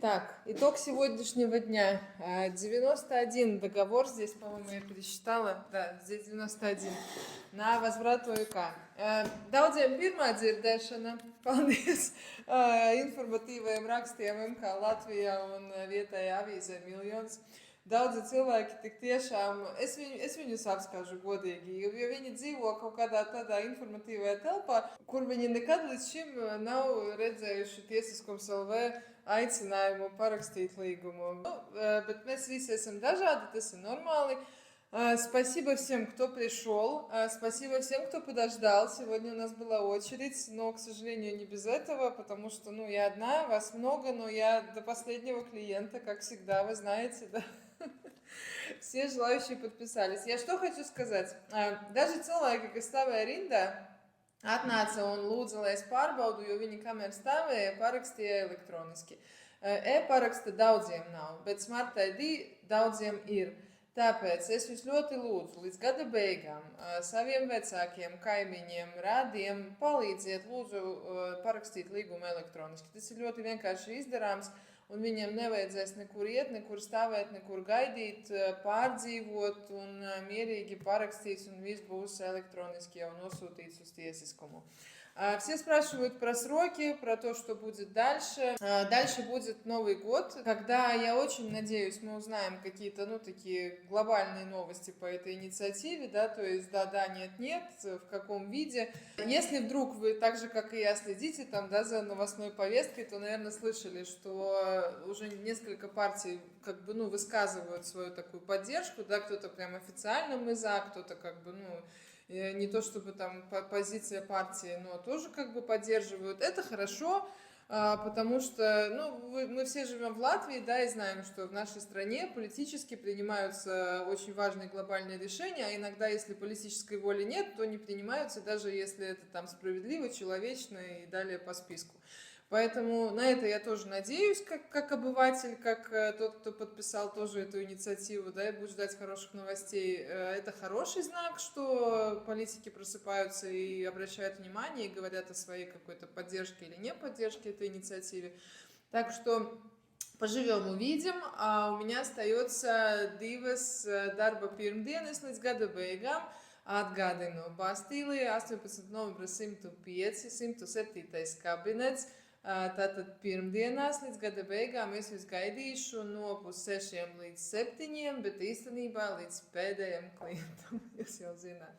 Так, итог сегодняшнего дня. 91 договор, здесь, по-моему, я пересчитала, да, здесь 91, на возврат ОИК. Daudziem pirmā dzirdēšana, paldies informatīvajiem rakstiem MK Latvijā un vietējā avīzē Miljons. Daudzi cilvēki tik tiešām, es viņus apskaužu godīgi, jo viņi dzīvo kaut kādā tādā informatīvajā telpā, kur viņi nekad līdz šim nav redzējuši Tiesiskums LV aicinājumu parakstīt līgumu. Bet mēs visi esam dažādi, tas ir normāli. Спасибо всем, кто пришел, спасибо всем, кто подождал. Сегодня у нас была очередь, но, к сожалению, не без этого, потому что, я одна, вас много, но я до последнего клиента, как всегда, вы знаете, да. Все желающие подписались. Я что хочу сказать? Daži cilvēki, kas stāvēja rindā, atnāca un lūdza, lai es pārbaudu, jo viņi kamēr stāvēja, parakstīja elektroniski. E-paraksta daudziem nav, bet Smart ID daudziem ir. Tāpēc es jūs ļoti lūdzu līdz gada beigām saviem vecākiem, kaimiņiem, rādiem palīdziet, lūdzu parakstīt līgumu elektroniski. Tas ir ļoti vienkārši izdarāms. Un viņiem nevajadzēs nekur iet, nekur stāvēt, nekur gaidīt, pārdzīvot un mierīgi parakstīts, un viss būs elektroniski jau nosūtīts uz tiesiskumu. Все спрашивают про сроки, про то, что будет дальше. Дальше будет Новый год, когда, я очень надеюсь, мы узнаем какие-то, такие глобальные новости по этой инициативе, да, то есть да, нет, в каком виде. Если вдруг вы, так же, как и я, следите там, да, за новостной повесткой, то, наверное, слышали, что уже несколько партий высказывают свою такую поддержку, да, кто-то прям официально мы за, кто-то не то чтобы там позиция партии, но тоже поддерживают. Это хорошо, потому что мы все живем в Латвии, да, и знаем, что в нашей стране политически принимаются очень важные глобальные решения, а иногда, если политической воли нет, то не принимаются, даже если это там справедливо, человечно и далее по списку. Поэтому на это я тоже надеюсь, как обыватель, как тот, кто подписал тоже эту инициативу, да, и будет ждать хороших новостей. Это хороший знак, что политики просыпаются и обращают внимание, и говорят о своей какой-то поддержке или не поддержке этой инициативе. Так что поживем, увидим. А у меня остается divas darba pirmdienas līdz gada beigām. Atgādinu, Bastīlijā 18 novembra 105, 107. kabinets. Tātad pirmdienās līdz gada beigām es jūs gaidīšu no 6 līdz 7, bet īstenībā līdz pēdējiem klientam, jūs jau zināt.